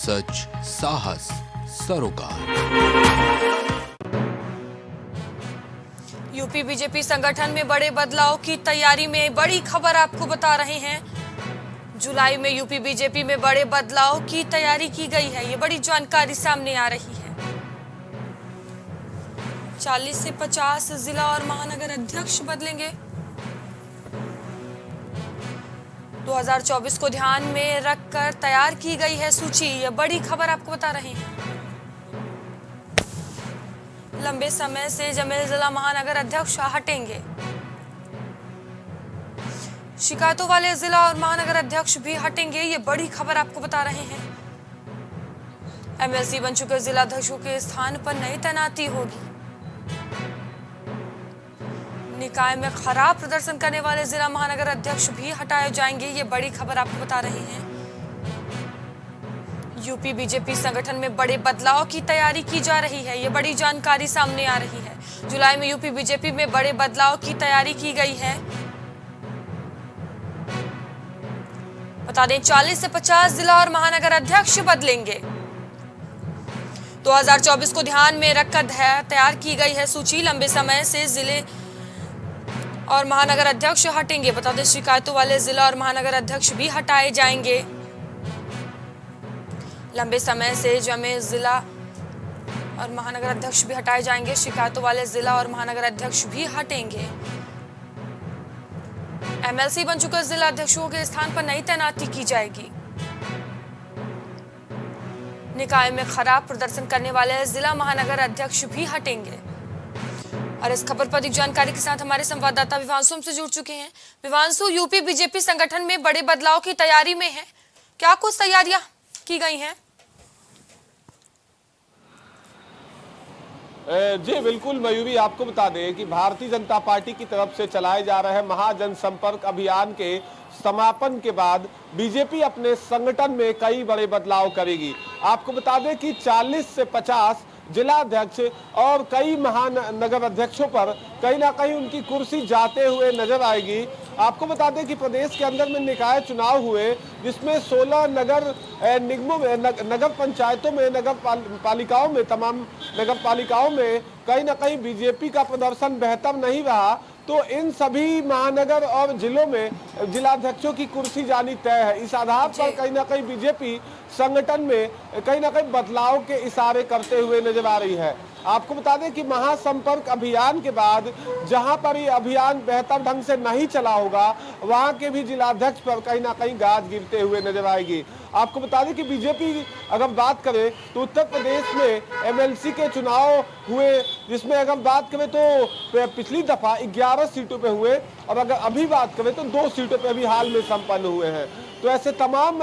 सच, साहस, सरोकार। UP BJP संगठन में बड़े बदलाव की तैयारी में बड़ी खबर आपको बता रहे हैं। जुलाई में यूपी बीजेपी में बड़े बदलाव की तैयारी की गई है। ये बड़ी जानकारी सामने आ रही है। 40 से 50 जिला और महानगर अध्यक्ष बदलेंगे। 2024 को ध्यान में रखकर तैयार की गई है सूची। यह बड़ी खबर आपको बता रहे हैं। लंबे समय से जमे जिला महानगर अध्यक्ष हटेंगे। शिकायतों वाले जिला और महानगर अध्यक्ष भी हटेंगे। ये बड़ी खबर आपको बता रहे हैं। एमएलसी बन चुके जिला अध्यक्षों के स्थान पर नई तैनाती होगी। निकाय में खराब प्रदर्शन करने वाले जिला महानगर अध्यक्ष भी हटाए जाएंगे। ये बड़ी खबर आपको बता रहे हैं। यूपी बीजेपी संगठन में बड़े बदलाव की तैयारी की जा रही है। ये बड़ी जानकारी सामने आ रही है। जुलाई में यूपी बीजेपी में बड़े बदलाव की तैयारी की गई है। बता दें 40 से 50 जिला और महानगर अध्यक्ष बदलेंगे। 2024 को ध्यान में रखकर तैयार की गई है सूची। लंबे समय से जिले और महानगर अध्यक्ष हटेंगे। बता दें शिकायतों वाले जिला और महानगर अध्यक्ष भी हटाए जाएंगे। लंबे समय से जमे जिला और महानगर अध्यक्ष भी हटाए जाएंगे। शिकायतों वाले जिला और महानगर अध्यक्ष भी हटेंगे। एमएलसी बन चुके जिला अध्यक्षों के स्थान पर नई तैनाती की जाएगी। निकाय में खराब प्रदर्शन करने वाले जिला महानगर अध्यक्ष भी हटेंगे। और इस खबर पर अधिक जानकारी के साथ हमारे संवाददाता विवांशु हमसे जुड़ चुके हैं। विवांशु, यूपी बीजेपी संगठन में बड़े बदलाव की तैयारी में है। क्या कुछ तैयारियां की गई हैं? जी बिल्कुल मयूरी, आपको बता दें कि भारतीय जनता पार्टी की तरफ से चलाए जा रहे महाजनसंपर्क अभियान के समापन के बाद बीजेपी अपने संगठन में कई बड़े बदलाव करेगी। आपको बता दें कि 40 से 50 जिला अध्यक्ष और कई महानगर अध्यक्षों पर कहीं ना कहीं उनकी कुर्सी जाते हुए नजर आएगी। आपको बता दें कि प्रदेश के अंदर में निकाय चुनाव हुए, जिसमें 16 नगर निगमों में, नगर पंचायतों में, नगर पालिकाओं में, तमाम नगर पालिकाओं में कहीं ना कहीं बीजेपी का प्रदर्शन बेहतर नहीं रहा। तो इन सभी महानगर और जिलों में जिलाध्यक्षों की कुर्सी जानी तय है। इस आधार पर कहीं ना कहीं बीजेपी संगठन में कहीं ना कहीं बदलाव के इशारे करते हुए नजर आ रही है। आपको बता दें कि महासंपर्क अभियान के बाद जहां पर ये अभियान बेहतर ढंग से नहीं चला होगा, वहां के भी जिलाध्यक्ष पर कहीं ना कहीं गाज गिरते हुए नजर आएगी। आपको बता दें कि बीजेपी अगर बात करें तो उत्तर प्रदेश में एमएलसी के चुनाव हुए, जिसमें अगर बात करें तो पिछली दफा 11 सीटों पे हुए, और अगर अभी बात करें तो 2 सीटों पे भी हाल में संपन्न हुए हैं। तो ऐसे तमाम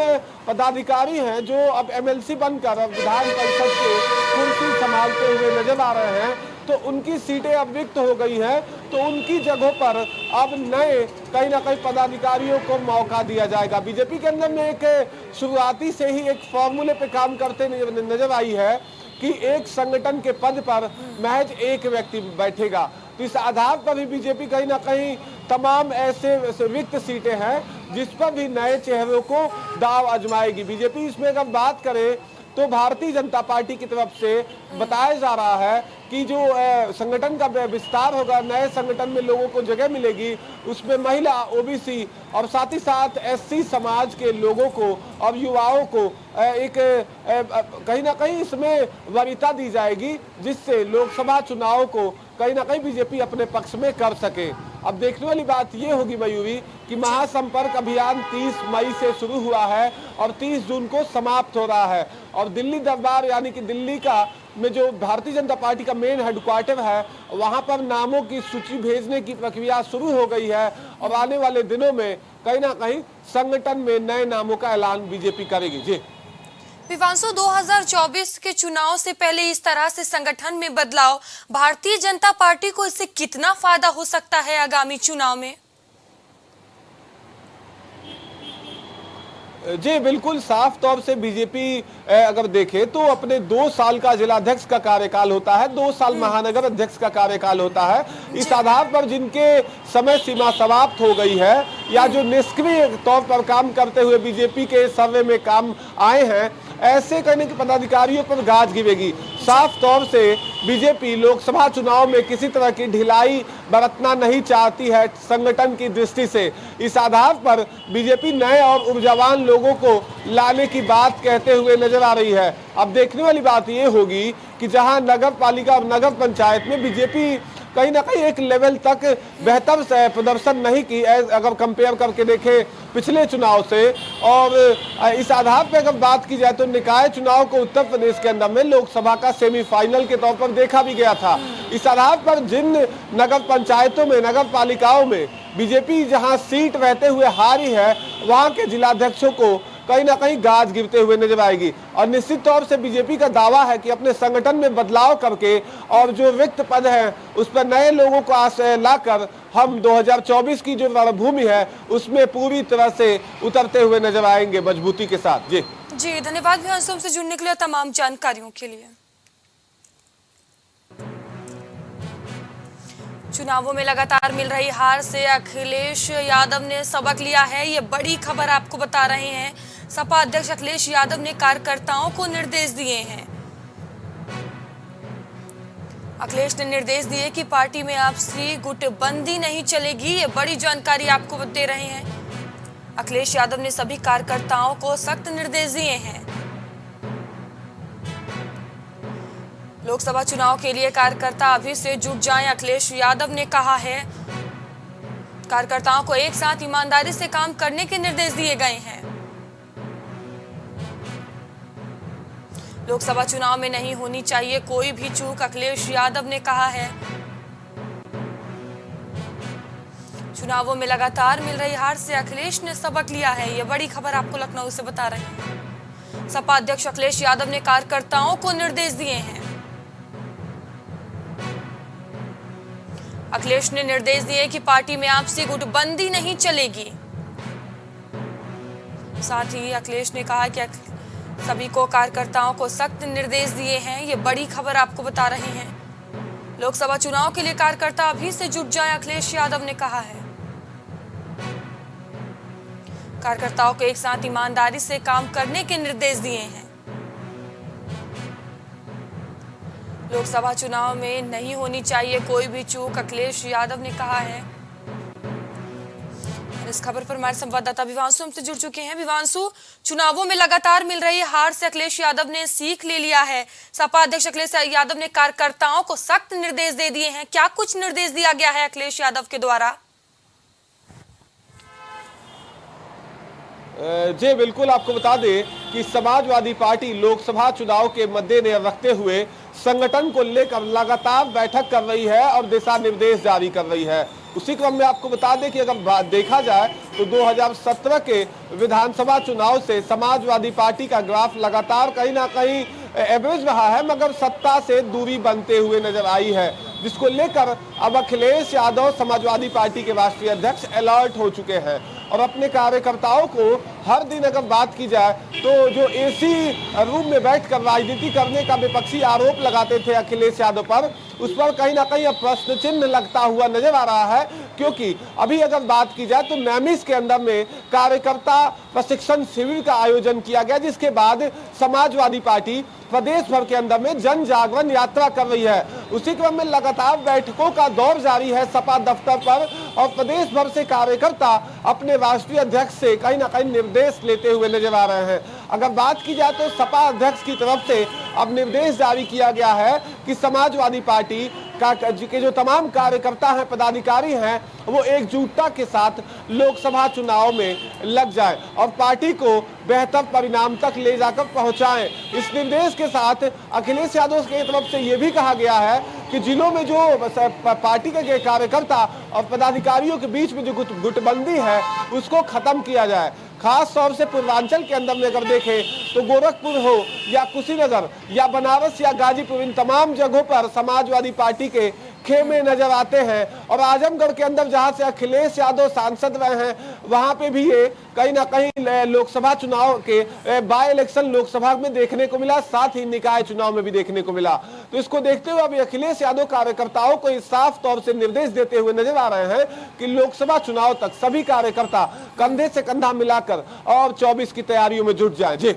पदाधिकारी हैं जो अब एमएलसी बनकर विधान परिषद के कुर्सी संभालते हुए नजर आ रहे हैं। तो उनकी सीटें अब रिक्त हो गई हैं, तो उनकी जगहों पर अब नए कहीं ना कहीं पदाधिकारियों को मौका दिया जाएगा। बीजेपी के अंदर में एक शुरुआती से ही एक फॉर्मूले पे काम करते नजर आई है कि एक संगठन के पद पर महज एक व्यक्ति बैठेगा। तो इस आधार पर भी बीजेपी कहीं ना कहीं तमाम ऐसे रिक्त सीटें हैं जिस पर भी नए चेहरों को दाव आजमाएगी। बीजेपी इसमें अगर बात करें तो भारतीय जनता पार्टी की तरफ से बताया जा रहा है कि जो संगठन का विस्तार होगा, नए संगठन में लोगों को जगह मिलेगी, उसमें महिला, ओबीसी और साथ ही साथ एससी समाज के लोगों को और युवाओं को एक कहीं ना कहीं इसमें वरीयता दी जाएगी, जिससे लोकसभा चुनाव को कहीं ना कहीं बीजेपी अपने पक्ष में कर सके। अब देखने वाली बात ये होगी मयूरी कि महासंपर्क अभियान 30 मई से शुरू हुआ है और 30 जून को समाप्त हो रहा है। और दिल्ली दरबार यानी कि दिल्ली का में जो भारतीय जनता पार्टी का मेन हेडक्वार्टर है, वहां पर नामों की सूची भेजने की प्रक्रिया शुरू हो गई है। और आने वाले दिनों में कहीं ना कहीं संगठन में नए नामों का ऐलान बीजेपी करेगी। जी विवांशु, 2024 के चुनाव से पहले इस तरह से संगठन में बदलाव, भारतीय जनता पार्टी को इससे कितना फायदा हो सकता है आगामी चुनाव में? जी बिल्कुल, साफ तौर से बीजेपी अगर देखे तो अपने 2 साल का जिलाध्यक्ष का कार्यकाल होता है, 2 साल महानगर अध्यक्ष का कार्यकाल होता है। इस आधार पर जिनके समय सीमा समाप्त हो गई है या जो निष्क्रिय तौर पर काम करते हुए बीजेपी के सर्वे में काम आए हैं, ऐसे करने के पदाधिकारियों पर गाज गिरेगी। साफ तौर से बीजेपी लोकसभा चुनाव में किसी तरह की ढिलाई बरतना नहीं चाहती है संगठन की दृष्टि से। इस आधार पर बीजेपी नए और ऊर्जावान लोगों को लाने की बात कहते हुए नजर आ रही है। अब देखने वाली बात यह होगी कि जहां नगर पालिका और नगर पंचायत में बीजेपी कहीं ना कहीं एक लेवल तक बेहतर प्रदर्शन नहीं की अगर कंपेयर करके देखें पिछले चुनाव से, और इस आधार पर अगर बात की जाए तो निकाय चुनाव को उत्तर प्रदेश के अंदर में लोकसभा का सेमीफाइनल के तौर पर देखा भी गया था। इस आधार पर जिन नगर पंचायतों में, नगर पालिकाओं में बीजेपी जहां सीट रहते हुए हारी है, वहां के जिलाध्यक्षों को कहीं ना कहीं गाज गिरते हुए नजर आएगी। और निश्चित तौर से बीजेपी का दावा है कि अपने संगठन में बदलाव करके और जो रिक्त पद है उस पर नए लोगों को लाकर हम 2024 की जो रणभूमि है उसमें पूरी तरह से उतरते हुए नजर आएंगे मजबूती के साथ। जी धन्यवाद विवांशु हमसे जुड़ने के लिए, तमाम जानकारियों के लिए। चुनावों में लगातार मिल रही हार से अखिलेश यादव ने सबक लिया है, ये बड़ी खबर आपको बता रहे हैं। सपा अध्यक्ष अखिलेश यादव ने कार्यकर्ताओं को निर्देश दिए हैं। अखिलेश ने निर्देश दिए कि पार्टी में आपसी गुटबंदी नहीं चलेगी, ये बड़ी जानकारी आपको दे रहे हैं। अखिलेश यादव ने सभी कार्यकर्ताओं को सख्त निर्देश दिए हैं। लोकसभा चुनाव के लिए कार्यकर्ता अभी से जुट जाएं, अखिलेश यादव ने कहा है। कार्यकर्ताओं को एक साथ ईमानदारी से काम करने के निर्देश दिए गए हैं। लोकसभा चुनाव में नहीं होनी चाहिए कोई भी चूक, अखिलेश यादव ने कहा है। चुनावों में लगातार मिल रही हार से अखिलेश ने सबक लिया है, ये बड़ी खबर आपको लखनऊ से बता रहे हैं। सपा अध्यक्ष अखिलेश यादव ने कार्यकर्ताओं को निर्देश दिए हैं। अखिलेश ने निर्देश दिए कि पार्टी में आपसी गुटबंदी नहीं चलेगी। साथ ही अखिलेश ने कहा कि सभी को कार्यकर्ताओं को सख्त निर्देश दिए हैं, ये बड़ी खबर आपको बता रहे हैं। लोकसभा चुनाव के लिए कार्यकर्ता अभी से जुट जाएं, अखिलेश यादव ने कहा है। कार्यकर्ताओं को एक साथ ईमानदारी से काम करने के निर्देश दिए हैं। लोकसभा चुनाव में नहीं होनी चाहिए कोई भी चूक, अखिलेश यादव ने कहा है। इस खबर पर हमारे संवाददाता विवांशु हमसे जुड़ चुके हैं। विवांशु, चुनावों में लगातार मिल रही हार से अखिलेश यादव ने सीख ले लिया है। सपा अध्यक्ष अखिलेश यादव ने कार्यकर्ताओं को सख्त निर्देश दे दिए हैं, क्या कुछ निर्देश दिया गया है अखिलेश यादव के द्वारा? जी बिल्कुल, आपको बता दें कि समाजवादी पार्टी लोकसभा चुनाव के मद्देनजर रखते हुए संगठन को लेकर लगातार बैठक कर रही है और दिशा निर्देश जारी कर रही है। उसी क्रम में आपको बता दें कि अगर देखा जाए तो 2017 के विधानसभा चुनाव से समाजवादी पार्टी का ग्राफ लगातार कहीं ना कहीं एवरेज रहा है, मगर सत्ता से दूरी बनते हुए नजर आई है, जिसको लेकर अब अखिलेश यादव समाजवादी पार्टी के राष्ट्रीय अध्यक्ष अलर्ट हो चुके हैं और अपने कार्यकर्ताओं को हर दिन अगर बात की जाए तो जो एसी रूम में बैठकर राजनीति करने का विपक्षी आरोप लगाते थे अखिलेश यादव पर, उस पर कहीं ना कहीं अब प्रश्न चिन्ह लगता हुआ नजर आ रहा है। क्योंकि अभी अगर बात की जाए तो नैमिष के अंदर में कार्यकर्ता प्रशिक्षण शिविर का आयोजन किया गया, जिसके बाद समाजवादी पार्टी प्रदेश भर के अंदर में जन जागरण यात्रा कर रही है। उसी क्रम में लगातार बैठकों का दौर जारी है सपा दफ्तर पर और प्रदेश भर से कार्यकर्ता अपने राष्ट्रीय अध्यक्ष से कहीं ना कहीं निर्देश लेते हुए नजर आ रहे हैं। अगर बात की जाए तो सपा अध्यक्ष की तरफ से अब निर्देश जारी किया गया है कि समाजवादी पार्टी के जो तमाम कार्यकर्ता हैं, पदाधिकारी हैं, वो एकजुटता के साथ लोकसभा चुनाव में लग जाए और पार्टी को बेहतर परिणाम तक ले जाकर पहुंचाएं। इस निर्देश के साथ अखिलेश यादव की तरफ से ये भी कहा गया है कि जिलों में जो पार्टी के कार्यकर्ता और पदाधिकारियों के बीच में जो गुटबंदी है उसको खत्म किया जाए। खास तौर से पूर्वांचल के अंदर में अगर देखें तो गोरखपुर हो या कुशीनगर या बनारस या गाजीपुर, इन तमाम जगहों पर समाजवादी पार्टी के खेमे नजर आते हैं और आजमगढ़ के अंदर जहां से अखिलेश यादव सांसद रहे हैं वहां पे भी ये कहीं ना कहीं लोकसभा चुनाव के बाय इलेक्शन लोकसभा में देखने को मिला, साथ ही निकाय चुनाव में भी देखने को मिला। तो इसको देखते हुए अभी अखिलेश यादव कार्यकर्ताओं को साफ तौर से निर्देश देते हुए नजर आ रहे हैं कि लोकसभा चुनाव तक सभी कार्यकर्ता कंधे से कंधा मिलाकर और 24 की तैयारियों में जुट जाए। जी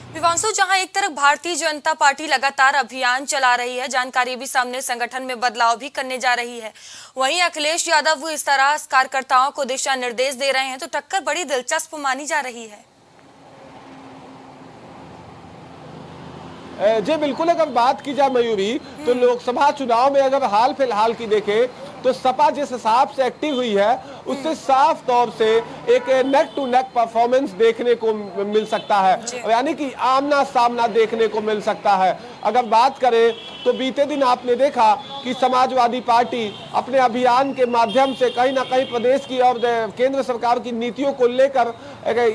विवांशु, जहां एक तरफ भारतीय जनता पार्टी लगातार अभियान चला रही है, जानकारी भी सामने संगठन में बदलाव भी करने जा रही है, वहीं अखिलेश यादव वो इस तरह कार्यकर्ताओं को दिशा निर्देश दे रहे हैं, तो टक्कर बड़ी दिलचस्प मानी जा रही है। जी बिल्कुल, अगर बात की जाए मयूरी, तो लोकसभा चुनाव में अगर हाल फिलहाल की देखें तो सपा जिस हिसाब से एक्टिव हुई है उससे साफ तौर से एक नेक टू नेक परफॉर्मेंस देखने को मिल सकता है, यानी कि आमना सामना देखने को मिल सकता है। अगर बात करें तो बीते दिन आपने देखा कि समाजवादी पार्टी अपने अभियान के माध्यम से कहीं ना कहीं प्रदेश की और केंद्र सरकार की नीतियों को लेकर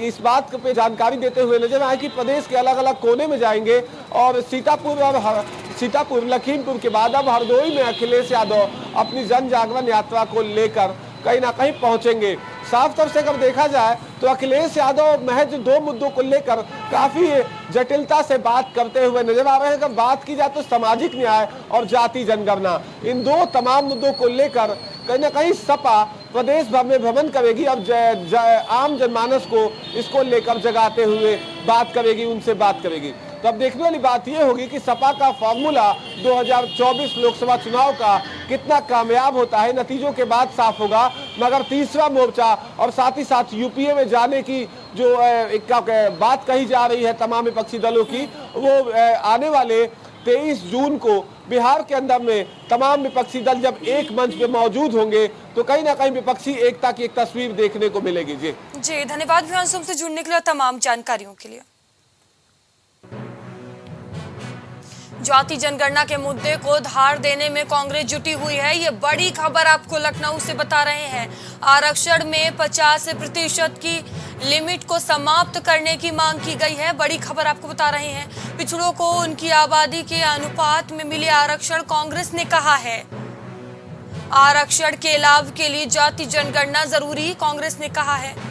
इस बात पे जानकारी देते हुए नजर आए कि प्रदेश के अलग अलग कोने में जाएंगे और सीतापुर लखीमपुर के बाद अब हरदोई में अखिलेश यादव अपनी जन जागरण यात्रा को लेकर कहीं ना कहीं पहुंचेंगे। साफ तौर से अगर देखा जाए तो अखिलेश यादव महज 2 मुद्दों को लेकर काफी जटिलता से बात करते हुए नजर आ रहे हैं। अगर बात की जाए तो सामाजिक न्याय और जाति जनगणना, इन 2 तमाम मुद्दों को लेकर कहीं ना कहीं सपा प्रदेश भर में भ्रमण करेगी, अब आम जनमानस को इसको लेकर जगाते हुए बात करेगी, उनसे बात करेगी। तो अब देखने वाली बात यह होगी कि सपा का फॉर्मूला 2024 लोकसभा चुनाव का कितना कामयाब होता है, नतीजों के बाद साफ होगा। मगर तीसरा मोर्चा और साथ ही साथ यूपीए में जाने की जो एक बात कही जा रही है तमाम विपक्षी दलों की, वो आने वाले 23 जून को बिहार के अंदर में तमाम विपक्षी दल जब एक मंच पे मौजूद होंगे तो कहीं ना कहीं विपक्षी एकता की एक तस्वीर देखने को मिलेगी। जी धन्यवाद विवांशु, से जुड़ने के लिए, तमाम जानकारियों के लिए। जाति जनगणना के मुद्दे को धार देने में कांग्रेस जुटी हुई है, ये बड़ी खबर आपको लखनऊ से बता रहे हैं। आरक्षण में 50% की लिमिट को समाप्त करने की मांग की गई है, बड़ी खबर आपको बता रहे हैं। पिछड़ों को उनकी आबादी के अनुपात में मिले आरक्षण, कांग्रेस ने कहा है आरक्षण के लाभ के लिए जाति जनगणना जरूरी, कांग्रेस ने कहा है।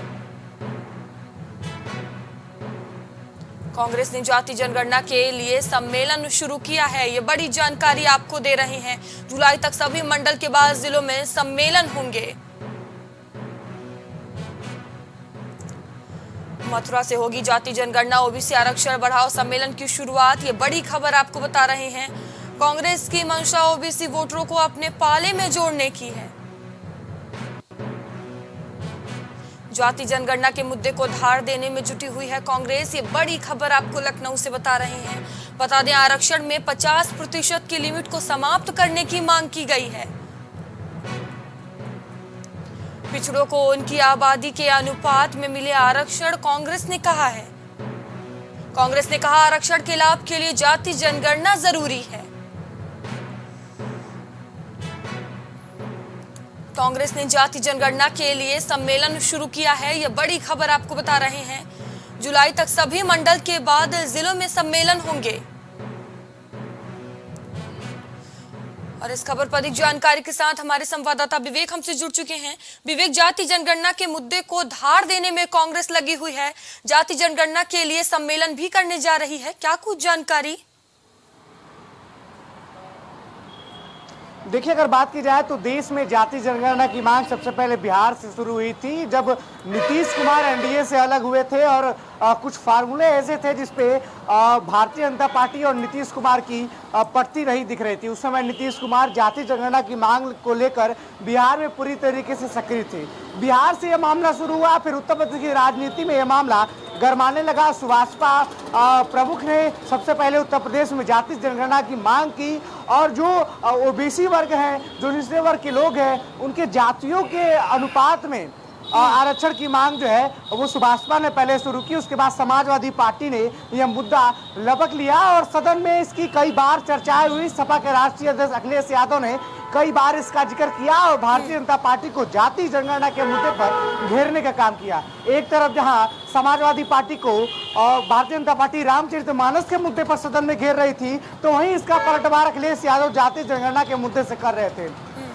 कांग्रेस ने जाति जनगणना के लिए सम्मेलन शुरू किया है, ये बड़ी जानकारी आपको दे रहे हैं। जुलाई तक सभी मंडल के बाद जिलों में सम्मेलन होंगे। मथुरा से होगी जाति जनगणना, ओबीसी आरक्षण बढ़ाओ सम्मेलन की शुरुआत, ये बड़ी खबर आपको बता रहे हैं। कांग्रेस की मंशा ओबीसी वोटरों को अपने पाले में जोड़ने की है। जाति जनगणना के मुद्दे को धार देने में जुटी हुई है कांग्रेस, ये बड़ी खबर आपको लखनऊ से बता रहे हैं। बता दें आरक्षण में 50% की लिमिट को समाप्त करने की मांग की गई है। पिछड़ों को उनकी आबादी के अनुपात में मिले आरक्षण, कांग्रेस ने कहा है। कांग्रेस ने कहा आरक्षण के लाभ के लिए जाति जनगणना जरूरी है। कांग्रेस ने जाति जनगणना के लिए सम्मेलन शुरू किया है, यह बड़ी खबर आपको बता रहे हैं। जुलाई तक सभी मंडल के बाद जिलों में सम्मेलन होंगे। और इस खबर पर अधिक जानकारी के साथ हमारे संवाददाता विवेक हमसे जुड़ चुके हैं। विवेक, जाति जनगणना के मुद्दे को धार देने में कांग्रेस लगी हुई है, जाति जनगणना के लिए सम्मेलन भी करने जा रही है, क्या कुछ जानकारी? देखिए, अगर बात की जाए तो देश में जाति जनगणना की मांग सबसे पहले बिहार से शुरू हुई थी, जब नीतीश कुमार एनडीए से अलग हुए थे और कुछ फार्मूले ऐसे थे जिसपे भारतीय जनता पार्टी और नीतीश कुमार की पड़ती नहीं दिख रही थी। उस समय नीतीश कुमार जाति जनगणना की मांग को लेकर बिहार में पूरी तरीके से सक्रिय थे। बिहार से यह मामला शुरू हुआ, फिर उत्तर प्रदेश की राजनीति में यह मामला गरमाने लगा। सुभाषपा प्रमुख ने सबसे पहले उत्तर प्रदेश में जाति जनगणना की मांग की और जो ओबीसी वर्ग है, जो निचले वर्ग के लोग हैं, उनके जातियों के अनुपात में आरक्षण की मांग जो है वो सुभाषपा ने पहले शुरू की। उसके बाद समाजवादी पार्टी ने यह मुद्दा लपक लिया और सदन में इसकी कई बार चर्चाएं हुई। सपा के राष्ट्रीय अध्यक्ष अखिलेश यादव ने कई बार इसका जिक्र किया और भारतीय जनता पार्टी को जाति जनगणना के मुद्दे पर घेरने का काम किया। एक तरफ जहां समाजवादी पार्टी को और भारतीय जनता पार्टी रामचरितमानस के मुद्दे पर सदन में घेर रही थी, तो वहीं इसका पलटवार अखिलेश यादव जाति जनगणना के मुद्दे से कर रहे थे।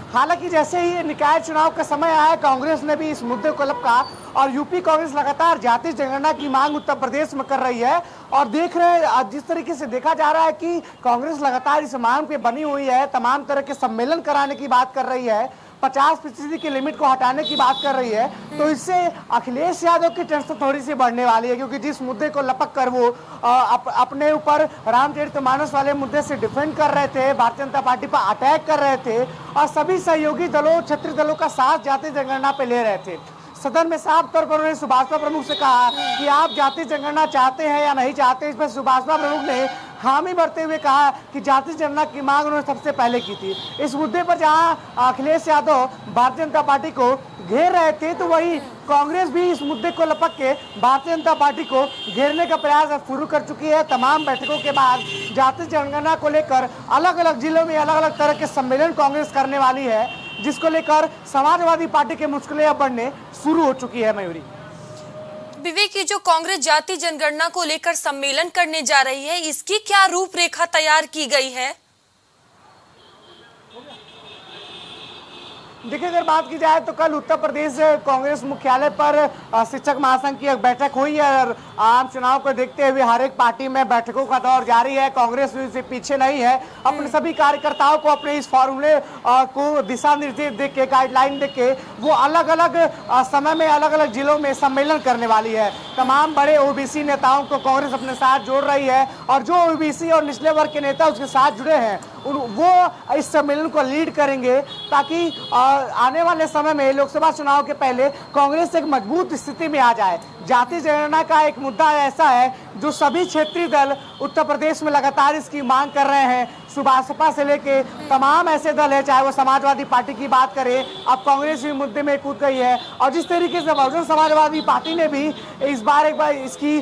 हालांकि जैसे ही निकाय चुनाव का समय आया, कांग्रेस ने भी इस मुद्दे को लपका और यूपी कांग्रेस लगातार जाति जनगणना की मांग उत्तर प्रदेश में कर रही है। और देख रहे हैं जिस तरीके से देखा जा रहा है कि कांग्रेस लगातार इस मांग पे बनी हुई है, तमाम तरह के सम्मेलन कराने की बात कर रही है, 50% की लिमिट को हटाने की बात कर रही है, तो इससे अखिलेश यादव की टेंशन थोड़ी सी बढ़ने वाली है, क्योंकि जिस मुद्दे को लपक कर वो अपने ऊपर रामचरितमानस वाले मुद्दे से डिफेंड कर रहे थे, भारतीय जनता पार्टी पर अटैक कर रहे थे और सभी सहयोगी दलों, क्षेत्रीय दलों का साथ जातीय जनगणना पे ले रहे थे। सदन में साफ तौर पर उन्होंने सुभाषपा प्रमुख से कहा कि आप जातीय जनगणना चाहते हैं या नहीं चाहते। इस पर सुभाषपा प्रमुख ने हामी भरते हुए कहा कि जातीय जनगणना की मांग उन्होंने सबसे पहले की थी। इस मुद्दे पर जहां अखिलेश यादव भारतीय जनता पार्टी को घेर रहे थे, तो वही कांग्रेस भी इस मुद्दे को लपक के भारतीय जनता पार्टी को घेरने का प्रयास शुरू कर चुकी है। तमाम बैठकों के बाद जातीय जनगणना को लेकर अलग अलग जिलों में अलग अलग तरह के सम्मेलन कांग्रेस करने वाली है, जिसको लेकर समाजवादी पार्टी के मुश्किलें अब बढ़ने शुरू हो चुकी है। मयूरी, विवेक, ये जो कांग्रेस जाति जनगणना को लेकर सम्मेलन करने जा रही है, इसकी क्या रूपरेखा तैयार की गई है? देखिए, अगर बात की जाए तो कल उत्तर प्रदेश कांग्रेस मुख्यालय पर शिक्षक महासंघ की एक बैठक हुई है और आम चुनाव को देखते हुए हर एक पार्टी में बैठकों का दौर जारी है। कांग्रेस भी इससे पीछे नहीं है। अपने सभी कार्यकर्ताओं को अपने इस फॉर्मूले को दिशा निर्देश दे के, गाइडलाइन दे के वो अलग अलग समय में अलग अलग जिलों में सम्मेलन करने वाली है। तमाम बड़े ओबीसी नेताओं को कांग्रेस अपने साथ जोड़ रही है और जो ओबीसी और निचले वर्ग के नेता उसके साथ जुड़े हैं वो इस सम्मेलन को लीड करेंगे, ताकि आने वाले समय में लोकसभा चुनाव के पहले कांग्रेस एक मजबूत स्थिति में आ जाए। जाति जनगणना का एक मुद्दा ऐसा है जो सभी क्षेत्रीय दल उत्तर प्रदेश में लगातार इसकी मांग कर रहे हैं। सुभाषपा से लेके तमाम ऐसे दल है, चाहे वो समाजवादी पार्टी की बात करें, अब कांग्रेस भी मुद्दे में कूद गई है। और जिस तरीके से बहुजन समाजवादी पार्टी ने भी इस बार एक बार इसकी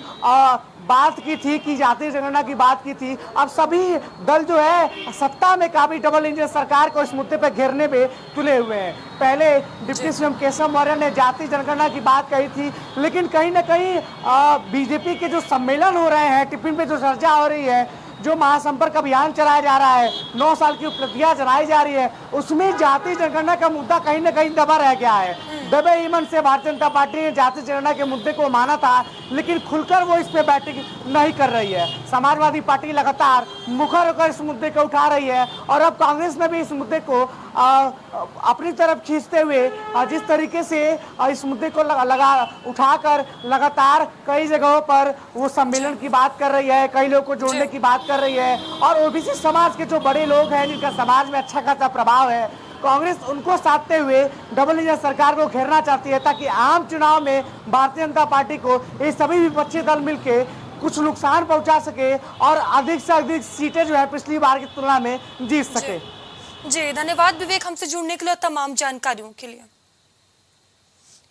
बात की थी कि जातीय जनगणना की बात की थी, अब सभी दल जो है सत्ता में काफी डबल इंजन सरकार को इस मुद्दे पर घेरने में तुले हुए हैं। पहले डिप्टी सीएम केशव मौर्य ने जातीय जनगणना की बात कही थी, लेकिन कहीं ना कहीं बीजेपी के जो सम्मेलन हो रहे हैं, टिफिन पे जो चर्चा हो रही है, जो महासंपर्क अभियान चलाया जा रहा है, 9 साल की उपलब्धियां जनाई जा रही है, उसमें जातीय जनगणना का मुद्दा कहीं ना कहीं दबा रह गया है। दबे ईमन से भारतीय जनता पार्टी ने जातीय जनगणना के मुद्दे को माना था, लेकिन खुलकर वो इस पे बैठक नहीं कर रही है। समाजवादी पार्टी लगातार मुखर होकर इस मुद्दे को उठा रही है और अब कांग्रेस ने भी इस मुद्दे को अपनी तरफ खींचते हुए जिस तरीके से इस मुद्दे को उठाकर लगातार कई जगहों पर वो सम्मेलन की बात कर रही है, कई लोगों को जोड़ने की बात कर रही है। और ओबीसी समाज के जो बड़े लोग हैं, जिनका समाज में अच्छा खासा प्रभाव है, कांग्रेस उनको साधते हुए डबल इंजन सरकार को घेरना चाहती है, ताकि आम चुनाव में भारतीय जनता पार्टी को ये सभी विपक्षी दल मिलके कुछ नुकसान पहुंचा सके और अधिक से अधिक सीटें जो है पिछली बार की तुलना में जीत सके। जी धन्यवाद विवेक, हमसे जुड़ने के लिए, तमाम जानकारियों के लिए।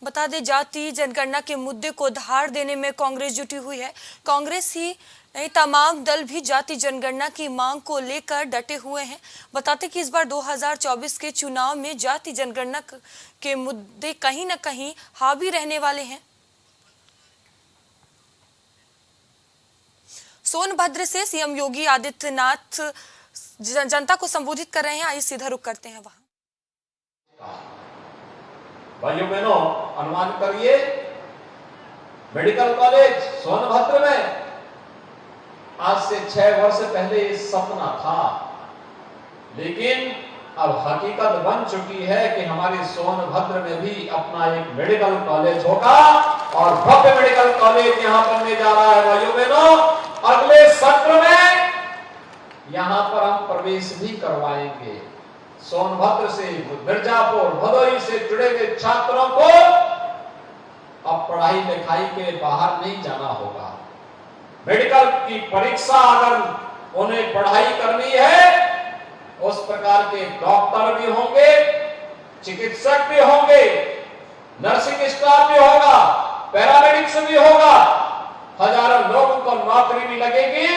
बता दें, जाति जनगणना के मुद्दे को धार देने में कांग्रेस जुटी हुई है। कांग्रेस ही नहीं, तमाम दल भी जाति जनगणना की मांग को लेकर डटे हुए हैं। बताते कि इस बार 2024 के चुनाव में जाति जनगणना के मुद्दे कहीं न कहीं हावी रहने वाले हैं। सोनभद्र से सीएम योगी आदित्यनाथ जनता को संबोधित कर रहे हैं। आइए सीधा रुक करते हैं वहां। भाइयों बहनों, अनुमान करिए, मेडिकल कॉलेज सोनभद्र में आज से 6 वर्ष पहले ये सपना था, लेकिन अब हकीकत बन चुकी है कि हमारे सोनभद्र में भी अपना एक मेडिकल कॉलेज होगा और भव्य मेडिकल कॉलेज यहां बनने जा रहा है। भाइयों बहनों, अगले सत्र में यहां पर हम प्रवेश भी करवाएंगे। सोनभद्र से मिर्जापुर, भदोही से जुड़े हुए छात्रों को अब पढ़ाई लिखाई के बाहर नहीं जाना होगा। मेडिकल की परीक्षा अगर उन्हें पढ़ाई करनी है, उस प्रकार के डॉक्टर भी होंगे, चिकित्सक भी होंगे, नर्सिंग स्टाफ भी होगा, पैरामेडिक्स भी होगा, हजारों लोगों को नौकरी भी लगेगी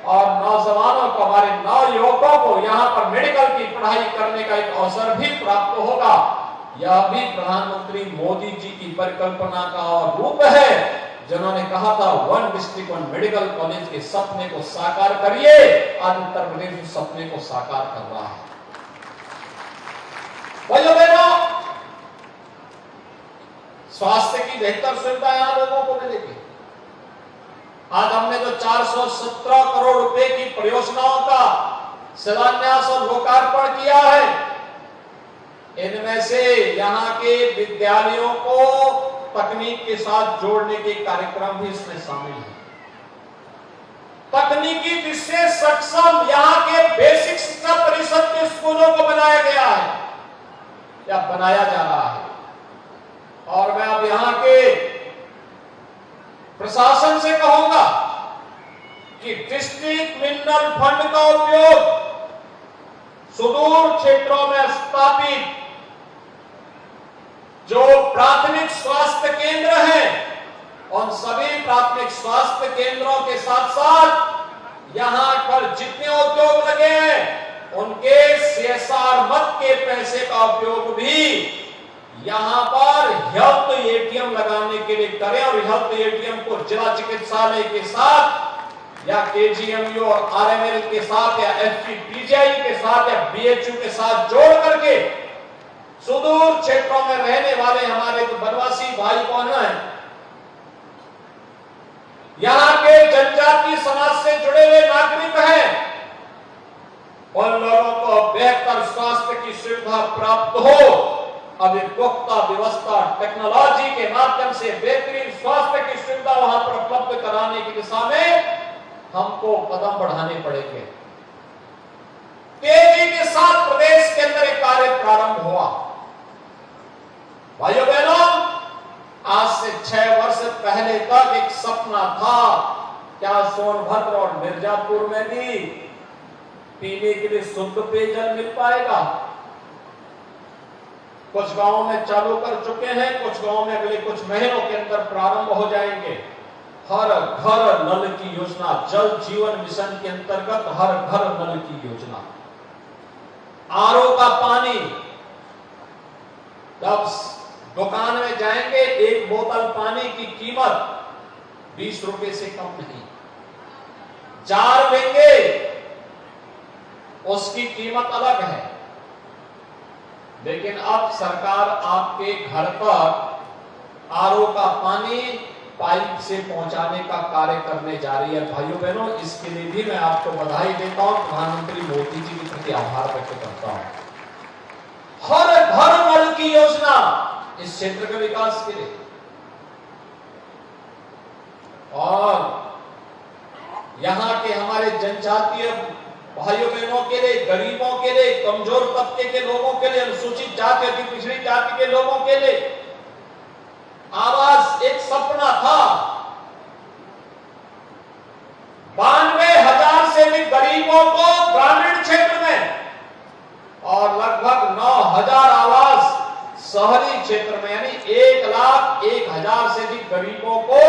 और नौजवानों को, हमारे नवयुवकों को यहाँ पर मेडिकल की पढ़ाई करने का एक अवसर भी प्राप्त होगा। यह भी प्रधानमंत्री मोदी जी की परिकल्पना का रूप है, जिन्होंने कहा था 1 डिस्ट्रिक्ट 1 मेडिकल कॉलेज के सपने को साकार करिए। आज उत्तर प्रदेश उस सपने को साकार कर रहा है। भाइयों बहनों, स्वास्थ्य की बेहतर सुविधा यहां लोगों को मिलेगी। आज हमने जो 417 करोड़ रुपए की परियोजनाओं का शिलान्यास और लोकार्पण किया है, इनमें से यहाँ के विद्यालयों को तकनीक के साथ जोड़ने के कार्यक्रम भी इसमें शामिल है। तकनीकी दृष्टि से सक्षम यहाँ के बेसिक शिक्षा परिषद के स्कूलों को बनाया गया है या बनाया जा रहा है। और मैं अब यहाँ के प्रशासन से कहूंगा कि डिस्ट्रिक्ट मिनरल फंड का उपयोग सुदूर क्षेत्रों में स्थापित जो प्राथमिक स्वास्थ्य केंद्र हैं, उन सभी प्राथमिक स्वास्थ्य केंद्रों के साथ साथ यहां पर जितने उद्योग लगे हैं उनके सीएसआर मद के पैसे का उपयोग भी यहां पर हेल्थ एटीएम लगाने के लिए करें और हेल्थ एटीएम को जिला चिकित्सालय के साथ या केजीएमयू और आरएमएल के साथ या एफसीपीजीआई के साथ या बीएचयू के साथ जोड़ करके सुदूर क्षेत्रों में रहने वाले हमारे जो वनवासी भाई बहन हैं, यहाँ के जनजातीय समाज से जुड़े हुए नागरिक हैं, उन लोगों को बेहतर स्वास्थ्य की सुविधा प्राप्त हो। अब एक पुख्ता व्यवस्था टेक्नोलॉजी के माध्यम से बेहतरीन स्वास्थ्य की सुविधा वहां पर उपलब्ध कराने की दिशा में हमको कदम बढ़ाने पड़ेंगे। तेजी के साथ प्रदेश के अंदर एक कार्य प्रारंभ हुआ। भाइयों बहनों, आज से 6 वर्ष पहले तक एक सपना था, क्या सोनभद्र और मिर्जापुर में भी पीने के लिए शुद्ध पेयजल मिल पाएगा? कुछ गांवों में चालू कर चुके हैं, कुछ गांवों में अगले कुछ महीनों के अंदर प्रारंभ हो जाएंगे। हर घर नल की योजना, जल जीवन मिशन के अंतर्गत हर घर नल की योजना। आरओ का पानी, जब दुकान में जाएंगे एक बोतल पानी की कीमत 20 रुपए से कम नहीं, जार लेंगे उसकी कीमत अलग है। लेकिन अब सरकार आपके घर तक आरओ का पानी पाइप से पहुंचाने का कार्य करने जा रही है। भाइयों बहनों, इसके लिए भी मैं आपको बधाई देता हूं, प्रधानमंत्री मोदी जी के प्रति आभार व्यक्त करता हूं। हर घर नल की योजना इस क्षेत्र के विकास के लिए, और यहां के हमारे जनजातीय भाइयों बहनों के लिए, गरीबों के लिए, कमजोर तबके के लोगों के लिए, अनुसूचित जाति अति पिछड़ी जाति के लोगों के लिए आवास एक सपना था। 92,000 से भी गरीबों को ग्रामीण क्षेत्र में और लगभग 9,000 आवास शहरी क्षेत्र में, यानी 1,01,000 से भी गरीबों को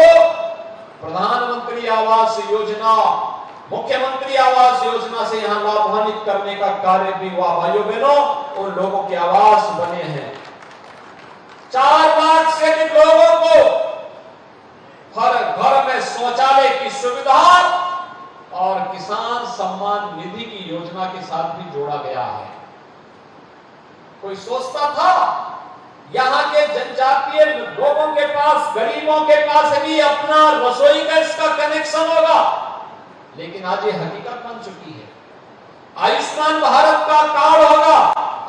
प्रधानमंत्री आवास योजना, मुख्यमंत्री आवास योजना से यहां लाभान्वित करने का कार्य भी हुआ। भाइयों बहनों, उन लोगों के आवास बने हैं। 4 लाख से अधिक लोगों को हर घर में शौचालय की सुविधा और किसान सम्मान निधि की योजना के साथ भी जोड़ा गया है। कोई सोचता था यहाँ के जनजातीय लोगों के पास, गरीबों के पास भी अपना रसोई गैस का कनेक्शन होगा, लेकिन आज ये हकीकत बन चुकी है। आयुष्मान भारत का कार्ड होगा,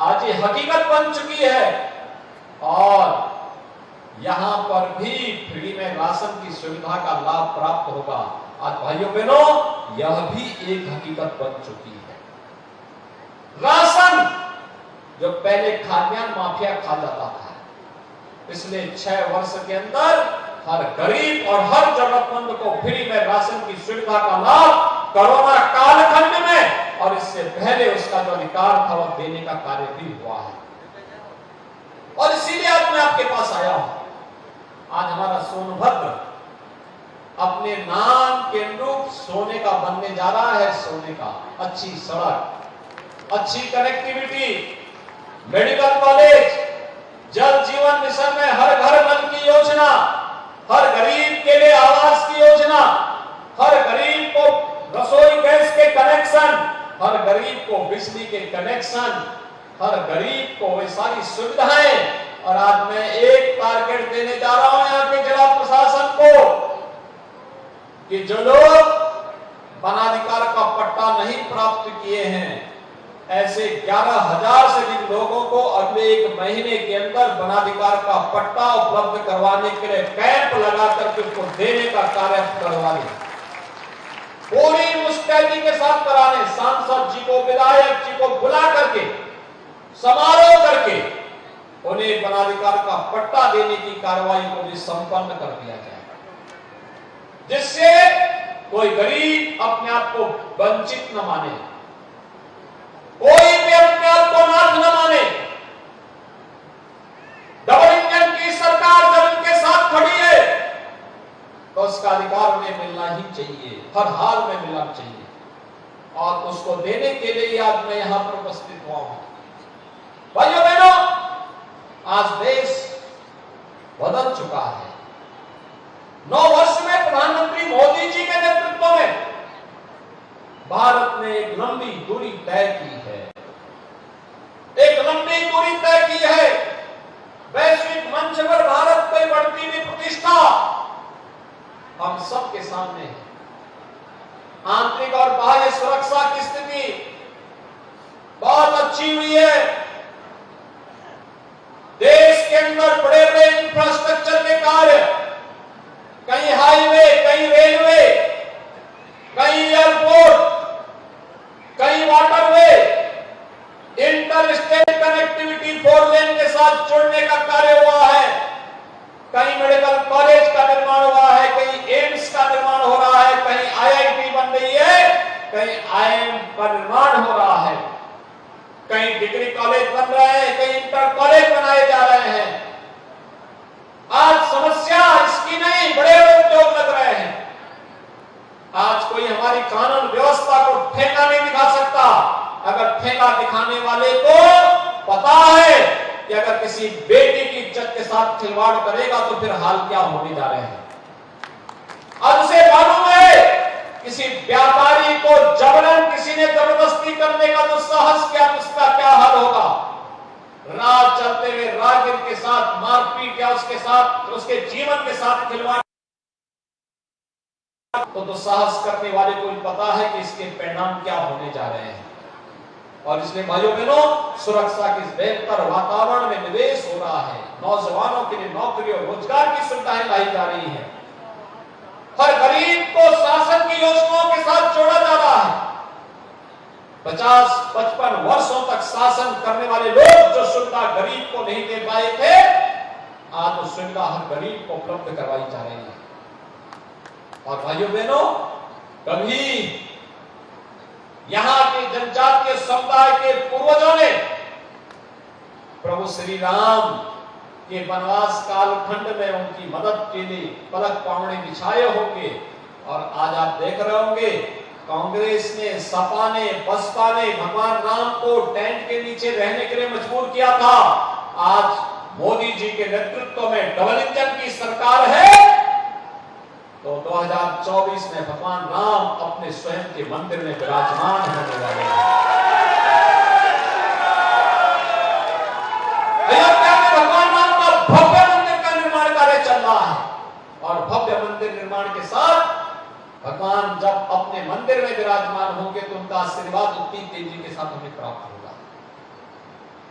आज ये हकीकत बन चुकी है। और यहां पर भी फ्री में राशन की सुविधा का लाभ प्राप्त होगा। आज भाइयों बहनों, यह भी एक हकीकत बन चुकी है। राशन जो पहले खाद्यान्न माफिया खा जाता था, पिछले 6 वर्ष के अंदर हर गरीब और हर जरूरतमंद को फ्री में राशन की सुविधा का लाभ कोरोना कालखंड में और इससे पहले उसका जो अधिकार था वह देने का कार्य भी हुआ है। और इसीलिए आज मैं आपके पास आया हूं। आज हमारा सोनभद्र अपने नाम के अनुरूप सोने का बनने जा रहा है। सोने का, अच्छी सड़क, अच्छी कनेक्टिविटी, मेडिकल कॉलेज, जल जीवन मिशन में हर घर नल की योजना, हर गरीब के लिए आवास की योजना, हर गरीब को रसोई गैस के कनेक्शन, हर गरीब को बिजली के कनेक्शन, हर गरीब को वे सारी सुविधाएं। और आज मैं एक टारगेट देने जा रहा हूं यहाँ के जिला प्रशासन को कि जो लोग वनाधिकार का पट्टा नहीं प्राप्त किए हैं ऐसे 11,000 से अधिक लोगों को अगले 1 महीने के अंदर वनाधिकार का पट्टा उपलब्ध करवाने के लिए कैंप लगा करके उसको देने का कार्य करवाने, पूरी मुस्तैदी के साथ कराने, सांसद जी को, विधायक जी को बुला करके समारोह करके उन्हें वनाधिकार का पट्टा देने की कार्रवाई को भी संपन्न कर दिया जाए, जिससे कोई गरीब अपने आप को वंचित न माने, कोई भी अपने आप को नाथ न माने। डबल इंजन की सरकार जब उनके साथ खड़ी है तो उसका अधिकार उन्हें मिलना ही चाहिए, हर हाल में मिलना चाहिए, और उसको देने के लिए आज मैं यहां पर उपस्थित हुआ हूं। भाइयों बहनों, आज देश बदल चुका है। 9 वर्ष में प्रधानमंत्री मोदी जी के नेतृत्व में भारत ने एक लंबी दूरी तय की है, एक लंबी दूरी तय की है। वैश्विक मंच पर भारत की बढ़ती हुई प्रतिष्ठा हम सबके सामने है। आंतरिक और बाह्य सुरक्षा की स्थिति बहुत अच्छी हुई है। देश के अंदर बड़े बड़े इंफ्रास्ट्रक्चर के कार्य, कहीं हाईवे, कहीं रेलवे, कहीं एयरपोर्ट, कहीं वाटरवे, इंटर स्टेट कनेक्टिविटी 4 लेन के साथ जोड़ने का कार्य हुआ है। कहीं मेडिकल कॉलेज का निर्माण हुआ है, कहीं एम्स का निर्माण हो रहा है, कहीं आईआईटी बन रही है, कहीं आईएम का निर्माण हो रहा है, कहीं डिग्री कॉलेज बन रहे हैं, कहीं इंटर कॉलेज बनाए जा रहे हैं। आज समस्या इसकी नहीं, बड़े बड़े उद्योग लग रहे हैं। आज कोई हमारी कानून व्यवस्था को ठेका नहीं दिखा सकता अगर ठेका दिखाने वाले को पता है कि अगर किसी बेटी की इज्जत के साथ खिलवाड़ करेगा तो फिर हाल क्या होने जा रहे हैं। आज उसे मालूम है किसी व्यापारी को जबरन किसी ने जबरदस्ती करने का तो साहस क्या, उसका क्या हाल होगा। रात चलते हुए राहगीर के साथ मारपीट या उसके साथ, उसके जीवन के साथ खिलवाड़ तो साहस करने वाले को पता है कि इसके परिणाम क्या होने जा रहे हैं। और इसलिए भाइयों बहनों, सुरक्षा के बेहतर वातावरण में निवेश हो रहा है। नौजवानों के लिए नौकरी और रोजगार की सुविधाएं लाई जा रही हैं। हर गरीब को शासन की योजनाओं के साथ जोड़ा जा रहा है। 50-55 वर्षों तक शासन करने वाले लोग जो सुविधा गरीब को नहीं दे पाए थे, आज वो सुविधा हर गरीब को उपलब्ध करवाई जा रही है। और भाइयों बहनों, कभी यहां के जनजातीय समुदाय के पूर्वजों ने प्रभु श्री राम के वनवास कालखंड में उनकी मदद के लिए पलक पावने बिछाए होंगे। और आज आप देख रहे होंगे कांग्रेस ने, सपा ने, बसपा ने भगवान राम को टेंट के नीचे रहने के लिए मजबूर किया था। आज मोदी जी के नेतृत्व में डबल इंजन की सरकार है तो 2024 में भगवान राम अपने स्वयं के मंदिर में विराजमान होने वाले हैं। अयोध्या में भगवान राम का भव्य मंदिर का निर्माण कार्य चल रहा है। और भव्य मंदिर निर्माण के साथ भगवान जब अपने मंदिर में विराजमान होंगे तो उनका आशीर्वाद उतनी तेजी के साथ हमें प्राप्त होगा।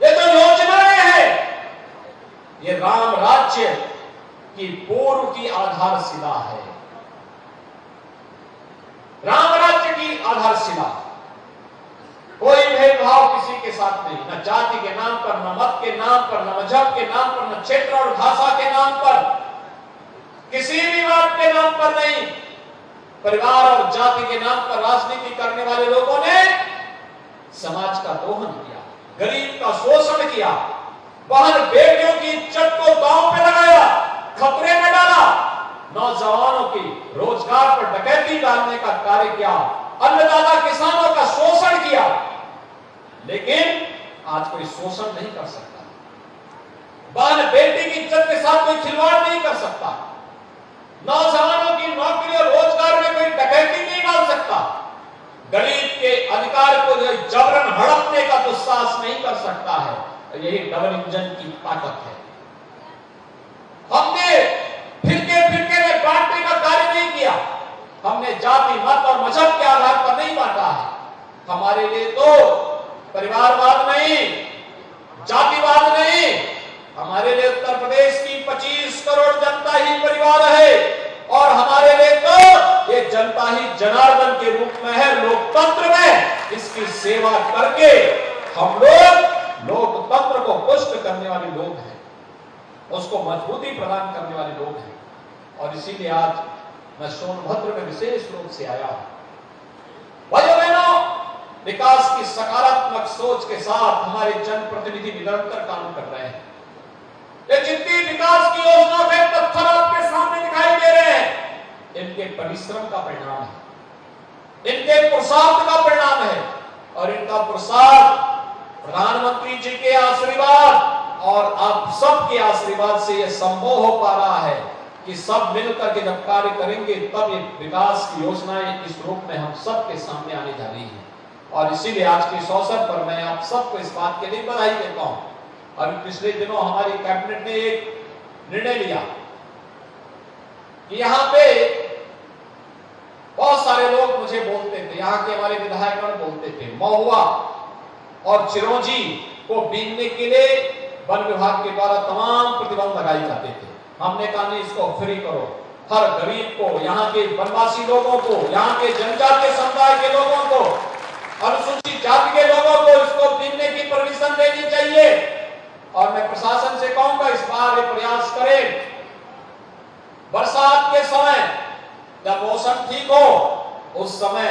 ये जो योजनाएं हैं, ये राम राज्य की पूर्व की आधारशिला है। राम राज्य की आधारशिला, कोई भेदभाव किसी के साथ नहीं, न जाति के नाम पर, न मत के नाम पर, न मजहब के नाम पर, न क्षेत्र और भाषा के नाम पर, किसी भी बात के नाम पर नहीं। परिवार और जाति के नाम पर राजनीति करने वाले लोगों ने समाज का दोहन किया, गरीब का शोषण किया, बहन बेटियों की इज्जत को दांव पे लगाया, खतरे में डाला, नौजवानों की रोजगार पर डकैती डालने का कार्य किया, अन्नदाता किसानों का शोषण किया। लेकिन आज कोई शोषण नहीं कर सकता, बहन बेटी की इज्जत के साथ कोई खिलवाड़ नहीं कर सकता, नौजवानों की नौकरी और रोजगार में कोई डकैती नहीं डाल सकता, गरीब के अधिकार को जबरन हड़पने का दुस्साहस नहीं कर सकता है। यही डबल इंजन की ताकत है। हमने फिरके में बांटने का कार्य नहीं किया, हमने जाति, मत और मजहब के आधार पर नहीं बांटा है। हमारे लिए तो परिवारवाद नहीं, जातिवाद नहीं। हमारे लिए उत्तर प्रदेश की 25 करोड़ जनता ही परिवार है और हमारे लिए तो ये जनता ही जनार्दन के रूप में है। लोकतंत्र में इसकी सेवा करके हम लोग लोकतंत्र को पुष्ट करने वाले लोग हैं, उसको मजबूती प्रदान करने वाले लोग हैं। और इसीलिए आज मैं सोनभद्र में विशेष रूप से आया हूं। भाइयों बहनों, विकास की सकारात्मक सोच के साथ हमारे जनप्रतिनिधि निरंतर काम कर रहे हैं। ये जितनी विकास की योजना के पत्थर आपके सामने दिखाई दे रहे हैं, इनके परिश्रम का परिणाम है, इनके पुरुषार्थ का परिणाम है। और इनका पुरुषार्थ प्रधानमंत्री जी के आशीर्वाद और आप सबके आशीर्वाद से यह संभव हो पा रहा है कि सब मिलकर के जब कार्य करेंगे तब ये विकास की योजनाएं इस रूप में हम सबके सामने आने जा रही है। और इसीलिए आज के इस अवसर पर मैं आप सबको इस बात के लिए बधाई देता हूं। अभी पिछले दिनों हमारी कैबिनेट ने एक निर्णय लिया कि यहाँ पे बहुत सारे लोग मुझे बोलते थे, यहाँ के हमारे विधायकगण बोलते थे, महुआ और चिरौंजी को बीनने के लिए वन विभाग के द्वारा तमाम प्रतिबंध लगाए जाते थे। हमने कहा नहीं, इसको फ्री करो। हर गरीब को, यहाँ के वनवासी लोगों को, यहाँ के जनजातीय समुदाय के लोगों को, अनुसूचित जाति के लोगों को इसको बीनने की परमिशन देनी चाहिए। और मैं प्रशासन से कहूंगा इस बार ये प्रयास करें, बरसात के समय जब मौसम ठीक हो उस समय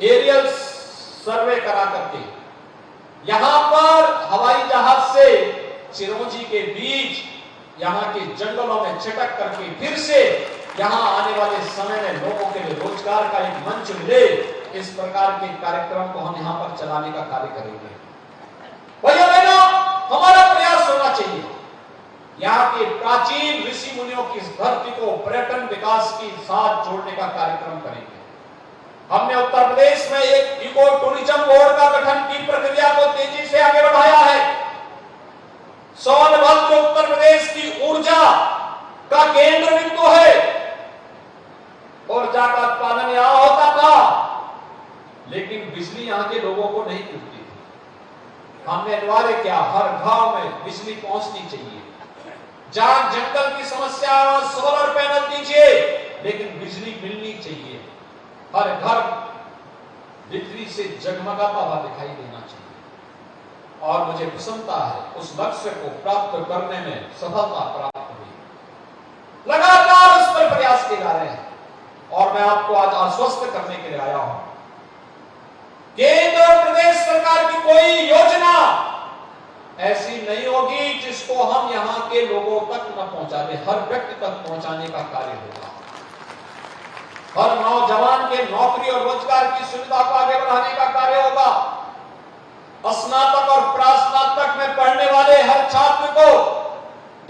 एरियल सर्वे करा करके यहां पर हवाई जहाज से चिरौंजी के बीज यहाँ के जंगलों में छिटक करके फिर से यहाँ आने वाले समय में लोगों के लिए रोजगार का एक मंच मिले, इस प्रकार के कार्यक्रम को हम यहाँ पर चलाने का कार्य करेंगे। भैया बहनों, हमारा प्रयास होना चाहिए यहाँ के प्राचीन ऋषि मुनियों की इस धरती को पर्यटन विकास के साथ जोड़ने का कार्यक्रम करेंगे। हमने उत्तर प्रदेश में एक इको टूरिज्म बोर्ड का गठन की प्रक्रिया को तेजी से आगे बढ़ाया है। सोनभद्र उत्तर प्रदेश की ऊर्जा का केंद्र बिंदु है। ऊर्जा का उत्पादन यहां होता था, लेकिन बिजली यहां के लोगों को नहीं मिलती थी। हमने अनिवार्य किया, हर गांव में बिजली पहुंचनी चाहिए। जहां जंगल की समस्या है वहां सोलर पैनल दीजिए, लेकिन बिजली मिलनी चाहिए। हर घर बिजली से जगमगाता हुआ दिखाई देना चाहिए। और मुझे प्रसन्नता है उस लक्ष्य को प्राप्त करने में सफलता प्राप्त हुई। लगातार उस पर प्रयास किए जा रहे हैं और मैं आपको आज आश्वस्त करने के लिए आया हूं, केंद्र और प्रदेश सरकार की कोई योजना ऐसी नहीं होगी जिसको हम यहां के लोगों तक न पहुंचा दे। हर व्यक्ति तक पहुंचाने का कार्य होगा। हर नौजवान के नौकरी और रोजगार की सुविधा को आगे बढ़ाने का कार्य होगा। स्नातक और प्रास्नातक में पढ़ने वाले हर छात्र को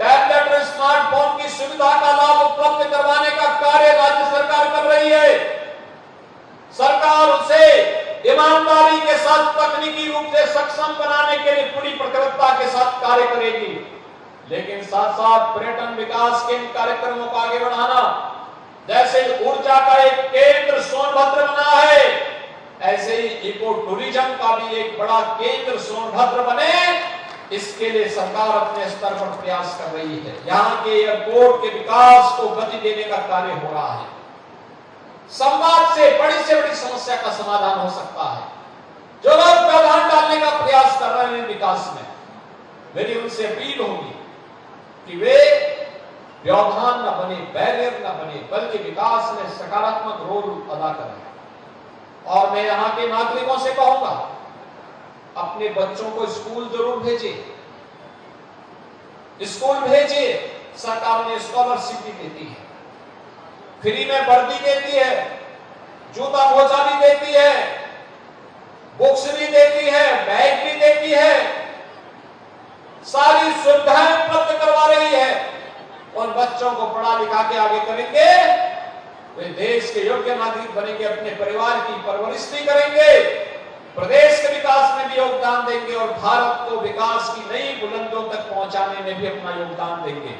टैबलेट और स्मार्टफोन की सुविधा का लाभ उपलब्ध करवाने का कार्य राज्य सरकार कर रही है। सरकार उसे ईमानदारी के साथ तकनीकी रूप से सक्षम बनाने के लिए पूरी प्रतिबद्धता के साथ कार्य करेगी। लेकिन साथ साथ पर्यटन विकास के इन कार्यक्रमों को आगे बढ़ाना, जैसे ऊर्जा का एक केंद्र सोनभद्र बना है, ऐसे ही इको टूरिज्म का भी एक बड़ा केंद्र सोनभद्र बने, इसके लिए सरकार अपने स्तर पर प्रयास कर रही है। यहाँ के एयरपोर्ट के विकास को गति देने का कार्य हो रहा है। संवाद से बड़ी समस्या का समाधान हो सकता है। जो लोग व्यवधान डालने का प्रयास कर रहे हैं विकास में, मेरी उनसे अपील होगी कि वे व्यवधान न बने, बैरियर न बने, बल्कि विकास में सकारात्मक रोल अदा करें। और मैं यहाँ के नागरिकों से कहूंगा, अपने बच्चों को स्कूल जरूर भेजिए, स्कूल भेजिए। सरकार ने स्कॉलरशिप भी देती है, फ्री में वर्दी देती है, जूता मोजा भी देती है, बुक्स भी देती है, बैग भी देती है, सारी सुविधाएं उपलब्ध करवा रही है। उन बच्चों को पढ़ा लिखा के आगे करेंगे, वे देश के योग्य नागरिक बनेंगे, अपने परिवार की परवरिश भी करेंगे, प्रदेश के विकास में भी योगदान देंगे और भारत को विकास की नई बुलंदियों तक पहुंचाने में भी अपना योगदान देंगे।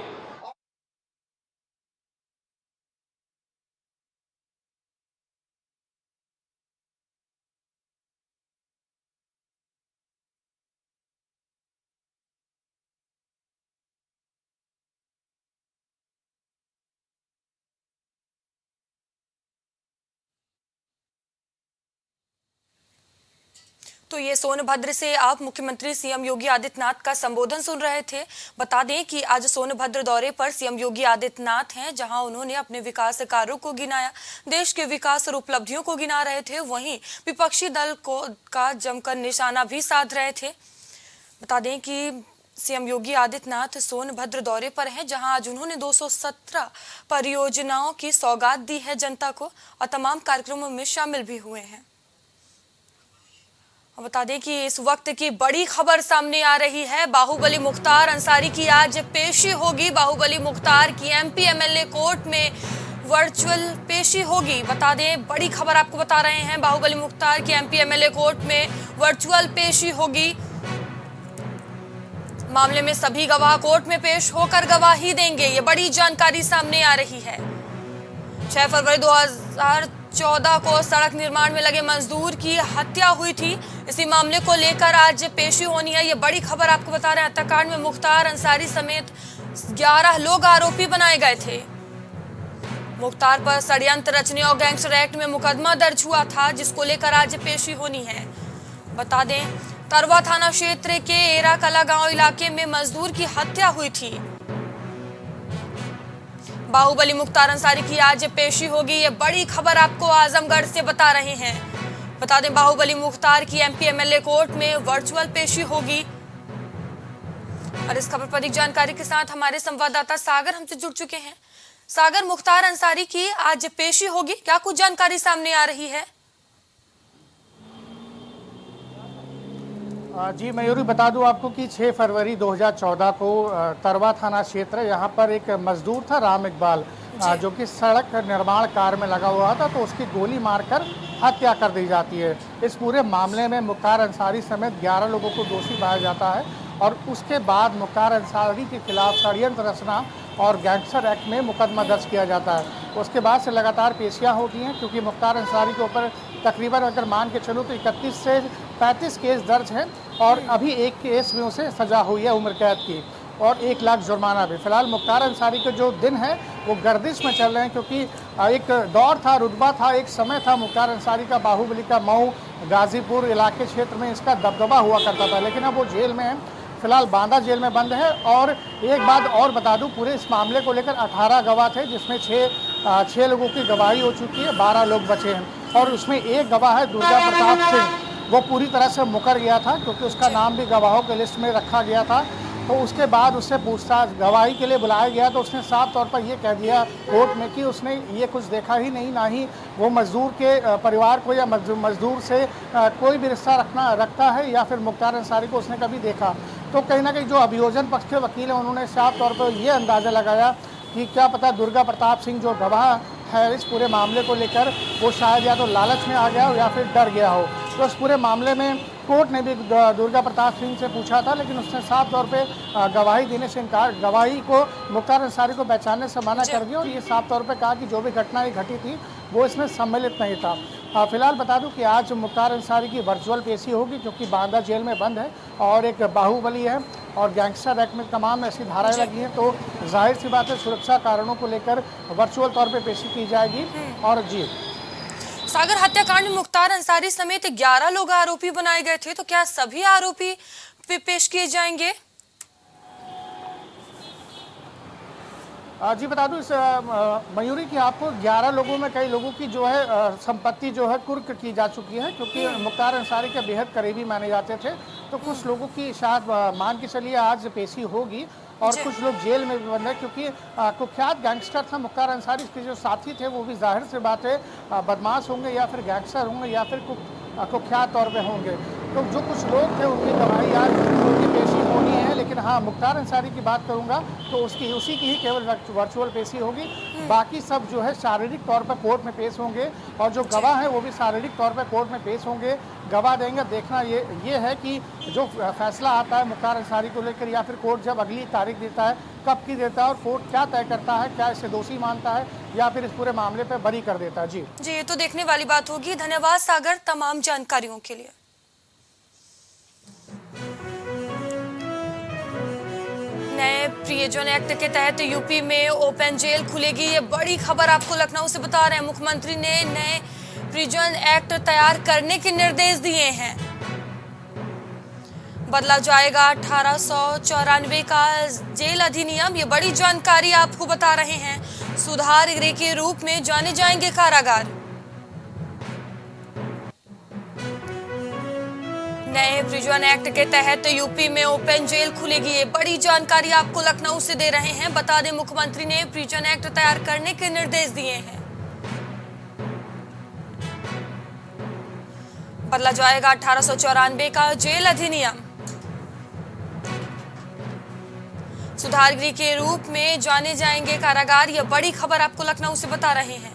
तो ये सोनभद्र से आप मुख्यमंत्री सीएम योगी आदित्यनाथ का संबोधन सुन रहे थे। बता दें कि आज सोनभद्र दौरे पर सीएम योगी आदित्यनाथ हैं, जहां उन्होंने अपने विकास कार्यों को गिनाया, देश के विकास और उपलब्धियों को गिना रहे थे। वहीं विपक्षी दल का जमकर निशाना भी साध रहे थे। बता दें कि सीएम योगी आदित्यनाथ सोनभद्र दौरे पर हैं, जहां आज उन्होंने 217 परियोजनाओं की सौगात दी है जनता को और तमाम कार्यक्रमों में शामिल भी हुए हैं। बता दें कि इस वक्त की बड़ी खबर सामने आ रही है। बाहुबली मुख्तार अंसारी की आज पेशी होगी। बाहुबली मुख्तार की एमपी एमएलए कोर्ट में वर्चुअल पेशी होगी। बता दें, बड़ी खबर आपको बता रहे हैं, बाहुबली मुख्तार की एमपी एमएलए कोर्ट में वर्चुअल पेशी होगी। मामले में सभी गवाह कोर्ट में पेश होकर गवाही देंगे। ये बड़ी जानकारी सामने आ रही है। 6 फरवरी 2014 को सड़क निर्माण में लगे मजदूर की हत्या हुई थी। इसी मामले को लेकर आज पेशी होनी है। ये बड़ी खबर आपको बता रहे हैं। हत्याकांड में मुख्तार अंसारी समेत 11 लोग आरोपी बनाए गए थे। मुख्तार पर षड्यंत्र रचने और गैंगस्टर एक्ट में मुकदमा दर्ज हुआ था, जिसको लेकर आज पेशी होनी है। बता दें, तरवा थाना क्षेत्र के एरा कला गांव इलाके में मजदूर की हत्या हुई थी। बाहुबली मुख्तार अंसारी की आज पेशी होगी। ये बड़ी खबर आपको आजमगढ़ से बता रहे हैं। बता दें, बाहुबली मुख्तार की एमपी एमएलए कोर्ट में वर्चुअल पेशी होगी। और इस खबर पर अधिक जानकारी के साथ हमारे संवाददाता सागर हमसे जुड़ चुके हैं। सागर, मुख्तार अंसारी की आज पेशी होगी, क्या कुछ जानकारी सामने आ रही है? जी मयूरी, बता दूं आपको कि 6 फरवरी 2014 को तरवा थाना क्षेत्र, यहाँ पर एक मजदूर था राम इकबाल, जो कि सड़क निर्माण कार्य में लगा हुआ था, तो उसकी गोली मारकर हत्या कर दी जाती है। इस पूरे मामले में मुख्तार अंसारी समेत 11 लोगों को दोषी पाया जाता है और उसके बाद मुख्तार अंसारी के खिलाफ षड्यंत्र रचना और गैंगस्टर एक्ट में मुकदमा दर्ज किया जाता है। उसके बाद से लगातार पेशियां होती हैं, क्योंकि मुख्तार अंसारी के ऊपर तकरीबन अगर मान के चलो तो 31 से 35 केस दर्ज हैं और अभी एक केस में उसे सजा हुई है उम्र कैद की और 1 लाख जुर्माना भी। फिलहाल मुख्तार अंसारी के जो दिन हैं वो गर्दिश में चल रहे हैं, क्योंकि एक दौर था, रुतबा था, एक समय था मुख्तार अंसारी का, बाहुबली का मऊ गाजीपुर इलाके क्षेत्र में इसका दबदबा हुआ करता था, लेकिन अब वो जेल में है। फिलहाल बांदा जेल में बंद है। और एक बात और बता दूं, पूरे इस मामले को लेकर 18 गवाह थे, जिसमें 6 लोगों की गवाही हो चुकी है, 12 लोग बचे हैं और उसमें एक गवाह है दुर्गा प्रताप सिंह। वो पूरी तरह से मुकर गया था, क्योंकि उसका नाम भी गवाहों के लिस्ट में रखा गया था। तो उसके बाद उससे पूछताछ गवाही के लिए बुलाया गया, तो उसने साफ तौर पर यह कह दिया कोर्ट में कि उसने ये कुछ देखा ही नहीं, ना ही वो मजदूर के परिवार को या मजदूर से कोई भी रिश्ता रखता है या फिर मुख्तार अंसारी को उसने कभी देखा। तो कहीं ना कहीं जो अभियोजन पक्ष के वकील हैं, उन्होंने साफ तौर पर यह अंदाज़ा लगाया कि क्या पता दुर्गा प्रताप सिंह जो गवाह है इस पूरे मामले को लेकर, वो शायद या तो लालच में आ गया हो या फिर डर गया हो। तो इस पूरे मामले में कोर्ट ने भी दुर्गा प्रताप सिंह से पूछा था, लेकिन उसने साफ तौर पे गवाही देने से इनकार, गवाही को मुख्तार अंसारी को पहचानने से मना कर दिया और ये साफ तौर पे कहा कि जो भी घटना ये घटी थी वो इसमें सम्मिलित नहीं था। फिलहाल बता दूं कि आज मुख्तार अंसारी की वर्चुअल पेशी होगी, जो कि बांदा जेल में बंद है और एक बाहुबली है और गैंगस्टर एक्ट में तमाम ऐसी धाराएं लगी हैं, तो जाहिर सी बात है सुरक्षा कारणों को लेकर वर्चुअल तौर पर पेशी की जाएगी। और जी सागर, हत्याकांड में मुख्तार अंसारी समेत 11 लोग आरोपी बनाए गए थे, तो क्या सभी आरोपी पेश किए जाएंगे? जी बता दूं इस मयूरी की आपको 11 लोगों में कई लोगों की जो है संपत्ति जो है कुर्क की जा चुकी है, क्योंकि मुख्तार अंसारी के बेहद करीबी माने जाते थे। तो कुछ लोगों की शायद मान के चलिए आज पेशी होगी और कुछ लोग जेल में भी बंद है, क्योंकि कुख्यात गैंगस्टर था मुख्तार अंसारी। इसके जो साथी थे वो भी जाहिर से बात है बदमाश होंगे या फिर गैंगस्टर होंगे या फिर कुख्यात तौर पे होंगे। तो जो कुछ लोग थे उनकी गवाही आज उनकी पेशी होनी है, लेकिन हाँ मुख्तार अंसारी की बात करूँगा तो उसी की ही केवल वर्चुअल पेशी होगी। बाकी सब जो है शारीरिक तौर पर कोर्ट में पेश होंगे और जो गवाह है वो भी शारीरिक तौर पर कोर्ट में पेश होंगे, गवाह देंगे। देखना ये है कि जो फैसला आता है मुख्तार अंसारी को लेकर या फिर कोर्ट जब अगली तारीख देता है कब की देता है और कोर्ट क्या तय करता है, क्या इसे दोषी मानता है या फिर इस पूरे मामले पर बरी कर देता है। जी ये तो देखने वाली बात होगी। धन्यवाद सागर तमाम जानकारियों के लिए। नए प्रिजन एक्ट के तहत यूपी में ओपन जेल खुलेगी। ये बड़ी खबर आपको लखनऊ से बता रहे हैं। मुख्यमंत्री ने नए प्रिजन एक्ट तैयार करने के निर्देश दिए हैं। बदला जाएगा 1894 का जेल अधिनियम, ये बड़ी जानकारी आपको बता रहे हैं। सुधार गृह के रूप में जाने जाएंगे कारागार। नए प्रिजन एक्ट के तहत यूपी में ओपन जेल खुलेगी, ये बड़ी जानकारी आपको लखनऊ से दे रहे हैं। बता दें मुख्यमंत्री ने प्रिजन एक्ट तैयार करने के निर्देश दिए हैं। बदला जाएगा 1894 का जेल अधिनियम, सुधार गृह के रूप में जाने जाएंगे कारागार, यह बड़ी खबर आपको लखनऊ से बता रहे हैं।